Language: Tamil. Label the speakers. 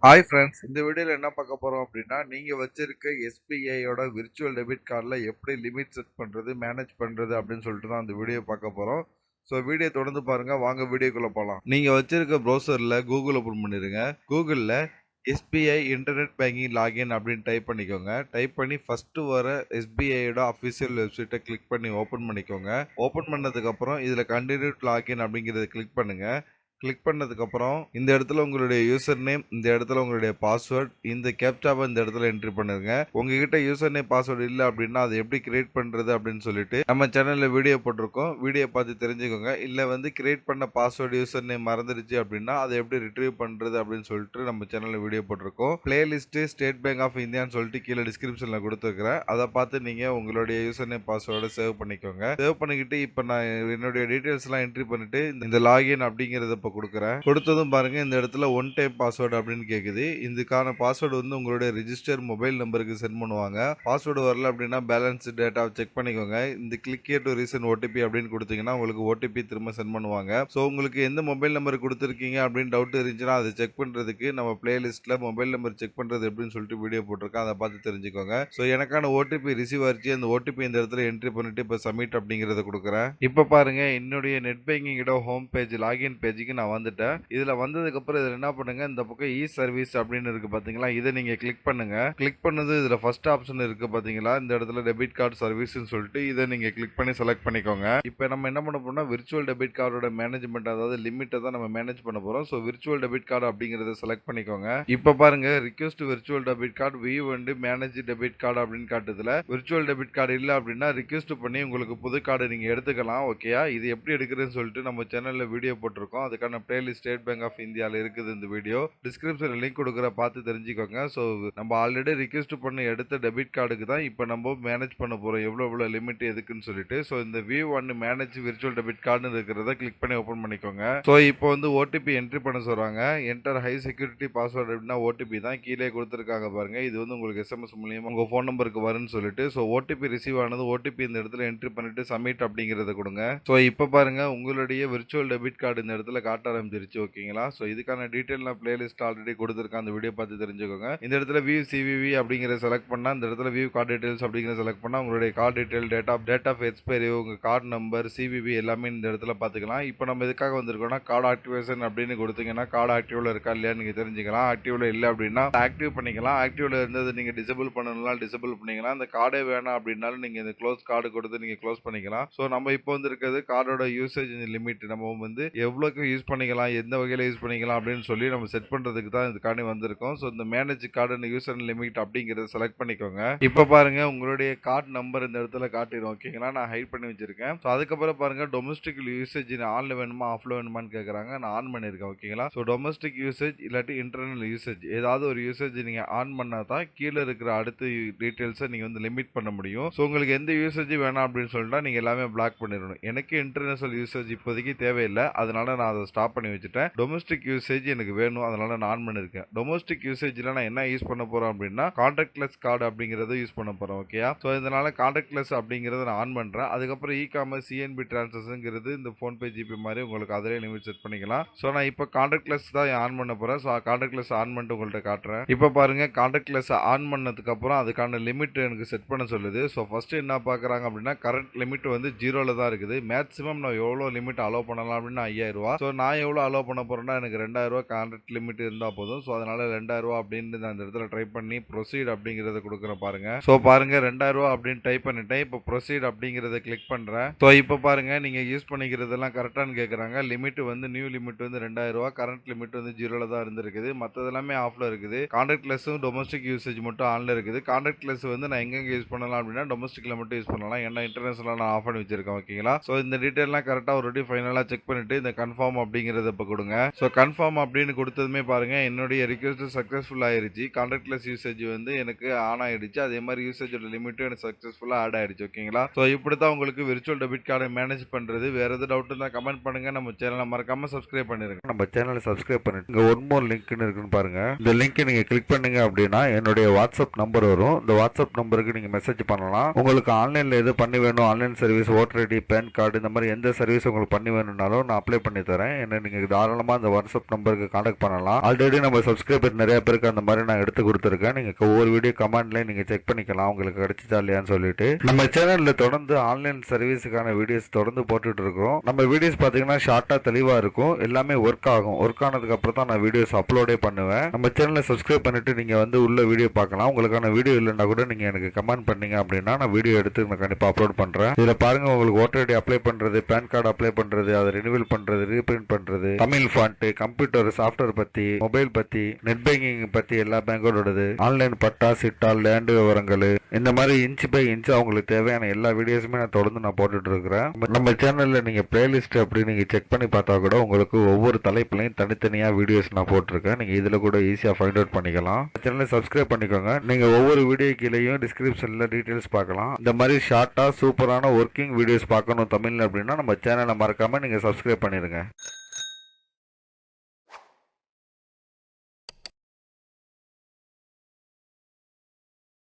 Speaker 1: ஹாய் ஃப்ரெண்ட்ஸ், இந்த வீடியோவில் என்ன பார்க்க போகிறோம் அப்படின்னா, நீங்கள் வச்சிருக்க எஸ்பிஐயோட விர்ச்சுவல் டெபிட் கார்டில் எப்படி லிமிட் செட் பண்ணுறது, மேனேஜ் பண்ணுறது அப்படின்னு சொல்லிட்டு தான் அந்த வீடியோ பார்க்க போகிறோம். ஸோ வீடியோ தொடர்ந்து பாருங்கள். வாங்க வீடியோக்குள்ளே போகலாம். நீங்கள் வச்சிருக்க ப்ரௌசரில் கூகுள் ஓப்பன் பண்ணிடுங்க. கூகுளில் எஸ்பிஐ இன்டர்நெட் பேங்கிங் லாகின் அப்படின்னு டைப் பண்ணிக்கோங்க. டைப் பண்ணி ஃபஸ்ட்டு வர எஸ்பிஐயோட அஃபிஷியல் வெப்சைட்டை கிளிக் பண்ணி ஓப்பன் பண்ணிக்கோங்க. ஓப்பன் பண்ணதுக்கப்புறம் இதில் கண்டினியூ லாகின் அப்படிங்கிறத கிளிக் பண்ணுங்கள். கிளிக் பண்ணதுக்கப்புறம் இந்த இடத்துல உங்களுடைய யூசர் நேம், இந்த இடத்துல உங்களுடைய பாஸ்வேர்ட், இந்த கேப்சாவை இந்த இடத்துல என்ட்ரி பண்ணுங்க. உங்ககிட்ட யூசர் நேம் பாஸ்வேர்டு இல்லை அப்படின்னா அதை எப்படி கிரியேட் பண்ணுறது அப்படின்னு சொல்லிட்டு நம்ம சேனலில் வீடியோ போட்டிருக்கோம். வீடியோ பார்த்து தெரிஞ்சுக்கோங்க. இல்லை வந்து கிரியேட் பண்ண பாஸ்வேர்டு யூசர் நேம் மறந்துடுச்சு அப்படின்னா அதை எப்படி ரிட்ரீவ் பண்ணுறது அப்படின்னு சொல்லிட்டு நம்ம சேனலில் வீடியோ போட்டிருக்கோம். பிளேலிஸ்ட்டு ஸ்டேட் பேங்க் ஆஃப் இந்தியான்னு சொல்லிட்டு கீழே டிஸ்கிரிப்ஷனில் கொடுத்துருக்கிறேன். அதை பார்த்து நீங்கள் உங்களுடைய யூசர் நேம் பாஸ்வேர்டை சேவ் பண்ணிக்கோங்க. சேவ் பண்ணிக்கிட்டு இப்போ நான் என்னுடைய டீட்டெயில்ஸ்லாம் என்ட்ரி பண்ணிட்டு இந்த லாகின் அப்படிங்கிறத இப்போ கொடுக்குறேன். கொடுத்ததும் பாருங்க, இந்த இடத்துல ஒன் டைம் பாஸ்வேர்டு அப்படின்னு கேட்குது. இதுக்கான பாஸ்வேர்டு வந்து உங்களுடைய ரிஜிஸ்டர் மொபைல் நம்பருக்கு சென்ட் பண்ணுவாங்க. பாஸ்வேர்டு வரல அப்படின்னா பேலன்ஸ் டேட்டா செக் பண்ணிக்கோங்க. இந்த click here to recent OTP அப்படின்னு கொடுத்தீங்கன்னா உங்களுக்கு ஓடிபி திரும்ப சென்ட் பண்ணுவாங்க. ஸோ உங்களுக்கு எந்த மொபைல் நம்பர் கொடுத்துருக்கீங்க அப்படின்னு டவுட் இருந்துச்சுன்னா அதை செக் பண்ணுறதுக்கு நம்ம பிளேலிஸ்ட்டில் மொபைல் நம்பர் செக் பண்ணுறது எப்படின்னு சொல்லிட்டு வீடியோ போட்டிருக்கேன். அதை பார்த்து தெரிஞ்சுக்கோங்க. ஸோ எனக்கான ஓடிபி ரிசீவ் ஆச்சு. அந்த ஓடிபி இந்த இடத்துல என்ட்ரி பண்ணிட்டு இப்போ சப்மிட் அப்படிங்கிறத கொடுக்குறேன். இப்போ பாருங்க, என்னுடைய நெட் பேங்கிங்கோட ஹோம் பேஜ் லாகின் பேஜுக்கு நான் வந்துட்டேன். இதுல வந்ததுக்கு அப்புறம் இதுல என்ன பண்ணுங்க, இந்த பக்கம் இ சர்வீஸ் அப்படின்னு இருக்கு பாத்தீங்களா, இதை நீங்க கிளிக் பண்ணுங்க. கிளிக் பண்ணது இதுல ஃபர்ஸ்ட் ஆப்ஷன் இருக்கு பாத்தீங்களா, இந்த இடத்துல டெபிட் கார்டு சர்வீஸ்னு சொல்லிட்டு இதை நீங்க கிளிக் பண்ணி செலக்ட் பண்ணிக்கோங்க. இப்போ நம்ம என்ன பண்ண போறோம்னா, விர்ச்சுவல் டெபிட் கார்டோட மேனேஜ்மெண்ட், அதாவது லிமிட்டை தான் நம்ம மேனேஜ் பண்ண போறோம். ஸோ விர்ச்சுவல் டெபிட் கார்டு அப்படிங்கறத செலக்ட் பண்ணிக்கோங்க. இப்போ பாருங்க, request virtual debit card view and manage debit card அப்படின்னு காட்டுதுல, விர்ச்சுவல் டெபிட் கார்டு இல்ல அப்படின்னா ரிக்வெஸ்ட் பண்ணி உங்களுக்கு புது கார்டு நீங்க எடுத்துக்கலாம். ஓகேயா, இது எப்படி எடுக்கிறதுன்னு சொல்லிட்டு நம்ம சேனல்ல வீடியோ போட்டிருக்கோம். அதுக்கான பிளேலிஸ்ட் ஸ்டேட் பேங்க் ஆஃப் இந்தியாவில் இருக்குது. இந்த வீடியோ டிஸ்கிரிப்ஷனில் லிங்க் கொடுக்குற, பார்த்து தெரிஞ்சுக்கோங்க. ஸோ நம்ம ஆல்ரெடி ரிக்வெஸ்ட் பண்ணி எடுத்த டெபிட் கார்டுக்கு தான் இப்போ நம்ம மேனேஜ் பண்ண போகிறோம், எவ்வளோ லிமிட் எதுக்குன்னு சொல்லிட்டு. ஸோ இந்த view one manage virtual debit கார்டுன்னு இருக்கிறத கிளிக் பண்ணி ஓப்பன் பண்ணிக்கோங்க. ஸோ இப்போ வந்து ஓடிபி என்ட்ரி பண்ண சொல்கிறாங்க. என்டர் ஹை செக்யூரிட்டி பாஸ்வேர்டு அப்படின்னா ஓடிபி தான் கீழே கொடுத்துருக்காங்க பாருங்க. இது வந்து உங்களுக்கு எஸ்எம்எஸ் மூலியமாக உங்கள் ஃபோன் நம்பருக்கு வரும்னு சொல்லிட்டு. ஸோ ஓடிபி ரிசீவ் ஆனது, ஓடிபி இந்த இடத்துல என்ட்ரி பண்ணிட்டு சப்மிட் அப்படிங்கிறத கொடுங்க. ஸோ இப்போ பாருங்க, உங்களுடைய விர்ச்சுவல் டெபிட் கார்டு இந்த இடத்துல காட்ட ஆரம்பிச்சிருச்சு. ஓகேங்களா, ஸோ இதுக்கான டீட்டெயில் நான் பிளேலிஸ்ட் ஆல்ரெடி கொடுத்துருக்கேன். அந்த வீடியோ பார்த்து தெரிஞ்சுக்கோங்க. இந்த இடத்துல வியூ சிவிவி அப்படிங்கிற செலக்ட் பண்ணா, இந்த இடத்துல வியூ கார்டு டீடைல்ஸ் அப்படிங்கிற செலக்ட் பண்ணா உங்களுடைய card detail, date of expiry, உங்க கார்டு நம்பர், சிவிவி எல்லாமே இந்த இடத்துல பார்த்துக்கலாம். இப்போ நம்ம எதுக்காக வந்திருக்கோம்னா, கார்டு ஆக்டிவேஷன் அப்படின்னு கொடுத்தீங்கன்னா கார்டு ஆக்டிவ்ல இருக்கா இல்லையா நீங்க தெரிஞ்சுக்கலாம். ஆக்டிவ்ல இல்லை அப்படின்னா ஆக்டிவ் பண்ணிக்கலாம். ஆக்டிவ்ல இருந்தது நீங்க டிசபிள் பண்ணணும்னா டிசபிள் பண்ணிக்கலாம். அந்த கார்டே வேணாம் அப்படின்னாலும் நீங்க இந்த க்ளோஸ் கார்டு கொடுத்து நீங்க க்ளோஸ் பண்ணிக்கலாம். ஸோ நம்ம இப்போ வந்து இருக்கிறது கார்டோட யூசேஜ் லிமிட், நம்ம வந்து எவ்வளோக்கு யூஸ் பண்ணிக்கலாம், எந்த வகையில் யூஸ் பண்ணிக்கலாம் அப்படின்னு சொல்லி நம்ம செட் பண்றதுக்கு தான் இதுக்காண்டி வந்திருக்கோம். ஸோ இந்த மேனேஜ் கார்டு யூசர் லிமிட் அப்படிங்கிறத செலக்ட் பண்ணிக்கோங்க. இப்போ பாருங்க, உங்களுடைய கார்டு நம்பர் இந்த இடத்துல காட்டிடும். ஓகேங்களா, நான் ஹைட் பண்ணி வச்சிருக்கேன். ஸோ அதுக்கப்புறம் பாருங்க, டொமஸ்டிக் யூசேஜ் ஆன்ல வேணுமா ஆஃப்ல வேணுமான்னு கேட்குறாங்க. நான் ஆன் பண்ணியிருக்கேன். ஓகேங்களா, ஸோ டொமஸ்டிக் யூசேஜ் இல்லாட்டி இன்டர்னல் யூசேஜ் ஏதாவது ஒரு யூசேஜ் நீங்க ஆன் பண்ணா தான் கீழே இருக்கிற அடுத்த டீடைல்ஸை நீங்க வந்து லிமிட் பண்ண முடியும். ஸோ உங்களுக்கு எந்த யூசேஜ் வேணாம் அப்படின்னு சொல்லிட்டா நீங்க எல்லாமே பிளாக் பண்ணிடணும். எனக்கு இன்டர்நேஷனல் யூசேஜ் இப்போதைக்கு தேவையில்லை, அதனால நான் அதை ஸ்டாப் பண்ணி வச்சுட்டேன். டொமஸ்டிக் யூசேஜ் எனக்கு வேணும், அதனால நான் ஆன் பண்ணிருக்கேன். டொமஸ்டிக் யூசேஜ்ல நான் என்ன யூஸ் பண்ண போறோம் அப்படின்னா, கான்டாக்ட்லெஸ் கார்டு அப்படிங்கறத யூஸ் பண்ண போறோம். ஓகேயா, ஸோ இதனால கான்டாக்ட்லெஸ் அப்படிங்கறத நான் ஆன் பண்றேன். அதுக்கப்புறம் இ காமர்ஸ் சிஎன்பி டிரான்சாக்ஷன்ங்கிறது இந்த போன்பே ஜிபே மாதிரி உங்களுக்கு அதிலே லிமிட் செட் பண்ணிக்கலாம். ஸோ நான் இப்போ கான்டாக்ட்லெஸ் தான் ஆன் பண்ண போறேன். ஸோ கான்டாக்ட்லெஸ் ஆன் பண்ணிட்டு உங்கள்கிட்ட காட்டுறேன். இப்போ பாருங்க, கான்டாக்ட்லெஸ் ஆன் பண்ணதுக்கு அப்புறம் அதுக்கான லிமிட் எனக்கு செட் பண்ண சொல்லுது. ஸோ ஃபர்ஸ்ட் என்ன பார்க்குறாங்க அப்படின்னா, கரண்ட் லிமிட் வந்து 0ல தான் இருக்குது. மேக்ஸிமம் நான் எவ்வளோ லிமிட் அலோவ் பண்ணலாம் அப்படின்னா 5000 ரூபா. ஸோ நான் எவ்வளோ அலோவ் பண்ண போறேன்னா, எனக்கு 2000 ரூபா கான்ட்ராக்ட் லிமிட் இருந்தால் போதும். ஸோ அதனால 2000 ரூபா அப்படின்னு நான் இந்த இடத்துல ட்ரை பண்ணி ப்ரொசீட் அப்படிங்கிறத கொடுக்குறேன் பாருங்க. ஸோ பாருங்க, 2000 ரூபா அப்படின்னு டைப் பண்ணிட்டேன். இப்போ ப்ரொசீட் அப்படிங்கிறத கிளிக் பண்றேன். ஸோ இப்போ பாருங்க, நீங்க யூஸ் பண்ணிக்கிறதெல்லாம் கரெக்டானு கேட்குறாங்க. லிமிட் வந்து நியூ லிமிட் வந்து 2000 ரூபா, கரண்ட் லிமிட் வந்து 0ல தான் இருந்திருக்குது. மற்றது எல்லாமே ஆஃப்ல இருக்குது. கான்டாக்ட்லெஸ்ஸும் டொமஸ்டிக் யூசேஜ் மட்டும் ஆன்ல இருக்குது. கான்டாக்ட்லெஸ் வந்து நான் எங்கெங்க யூஸ் பண்ணலாம் அப்படின்னா டொமஸ்டிக்ல மட்டும் யூஸ் பண்ணலாம். ஏன்னா இன்டர்நேஷனல் நான் ஆஃப் பண்ணி வச்சிருக்கேன். ஓகேங்களா, ஸோ இந்த டீடைல்லாம் கரெக்டாக ஒரு ஃபைனலாக செக் பண்ணிட்டு இந்த கன்ஃபார்ம் அப்படிங்கிறத இப்போ கொடுங்க. ஸோ கன்ஃபார்ம் அப்படின்னு கொடுத்ததுமே பாருங்க, என்னுடைய ரிக்வெஸ்ட் சக்ஸஸ்ஃபுல் ஆயிருச்சு. கான்டாக்ட்லெஸ் யூசேஜ் வந்து எனக்கு ஆன் ஆயிடுச்சு. அதே மாதிரி யூசேஜோட லிமிட்டும் எனக்கு சக்ஸஸ்ஃபுல்லாக ஆட் ஆயிடுச்சு. ஓகேங்களா, ஸோ இப்படி தான் உங்களுக்கு விர்ச்சுவல் டெபிட் கார்டை மேனேஜ் பண்றது. வேற எதாவது டவுட் இருந்தால் கமெண்ட் பண்ணுங்க. நம்ம சேனலை மறக்காம சப்ஸ்கிரைப் பண்ணிருங்க. நம்ம சேனலை சப்ஸ்கிரைப் பண்ணிட்டு இங்க ஒன் மோர் லிங்க்னு இருக்குன்னு பாருங்க. இந்த லிங்க் நீங்க கிளிக் பண்ணுங்க அப்படின்னா என்னுடைய வாட்ஸ்அப் நம்பர் வரும். இந்த வாட்ஸ்அப் நம்பருக்கு நீங்க மெசேஜ் பண்ணலாம். உங்களுக்கு ஆன்லைன்ல எது பண்ணி வேணும், online service, voter ID, PAN card, இந்த மாதிரி எந்த சர்வீஸ் உங்களுக்கு பண்ணி வேணும்னாலும் நான் அப்ளை பண்ணி தரேன். என்ன நீங்க தாராளமா அந்த வாட்ஸ்அப் நம்பருக்கு கான்டாக்ட் பண்ணலாம். ஆல்ரெடி நம்ம சப்ஸ்கிரைபர் நிறைய பேருக்கு அந்த மாதிரி நான் எடுத்து கொடுத்துருக்கேன். நீங்க ஒவ்வொரு வீடியோ கமெண்ட்லயும் நீங்க செக் பண்ணிக்கலாம் உங்களுக்கு கிடைச்சிச்சா இல்லையான்னு சொல்லிட்டு. நம்ம சேனல்ல தொடர்ந்து ஆன்லைன் சர்வீஸுக்கான வீடியோஸ் தொடர்ந்து போட்டுட்டு இருக்கோம். நம்ம வீடியோஸ் பாத்தீங்கன்னா ஷார்ட்டா தெளிவா இருக்கும், எல்லாமே ஒர்க் ஆகும். ஒர்க் ஆனதுக்கு அப்புறம் தான் நான் வீடியோஸ் அப்லோடே பண்ணுவேன். நம்ம சேனலை சப்ஸ்கிரைப் பண்ணிட்டு நீங்க வந்து உள்ள வீடியோ பார்க்கலாம். உங்களுக்கான வீடியோ இல்லைன்னா கூட நீங்க எனக்கு கமெண்ட் பண்ணீங்க அப்படின்னா நான் வீடியோ எடுத்து நான் கண்டிப்பா அப்லோட் பண்றேன். இதுல பாருங்க உங்களுக்கு ஓட்டர் ஐடி அப்ளை பண்றது, பேன் கார்டு அப்ளை பண்றது, அதை ரினிவல் பண்றது, ரீபிரிண்ட் பண்றது, தமிழ் ஃபாண்ட், கம்ப்யூட்டர் சாஃப்ட்வேர் பத்தி, மொபைல் பத்தி, நெட் பேங்கிங் பத்தி எல்லா பேங்கோடது, ஆன்லைன் பட்டா சிட்டா, லேண்ட் விவரங்கள், இந்த மாதிரி இன்ச் பை இன்ச் அவங்களுக்கு தேவையான எல்லா வீடியோஸுமே நான் தொடர்ந்து நான் போட்டுட்டு இருக்கிறேன். நம்ம சேனல்ல நீங்க பிளேலிஸ்ட் அப்படி நீங்க செக் பண்ணி பார்த்தா கூட உங்களுக்கு ஒவ்வொரு தலைப்புலையும் தனித்தனியா வீடியோஸ் நான் போட்டிருக்கேன். நீங்க இதுல கூட ஈஸியா ஃபைண்ட் அவுட் பண்ணிக்கலாம். சேனலை சப்ஸ்கிரைப் பண்ணிக்கோங்க. நீங்க ஒவ்வொரு வீடியோ கீழேயும் டிஸ்கிரிப்ஷன்ல டீடைல்ஸ் பார்க்கலாம். இந்த மாதிரி ஷார்ட்டா சூப்பரான ஒர்க்கிங் வீடியோஸ் பார்க்கணும் தமிழ்ல அப்படின்னா நம்ம சேனலை மறக்காம நீங்க சப்ஸ்கிரைப் பண்ணிருங்க.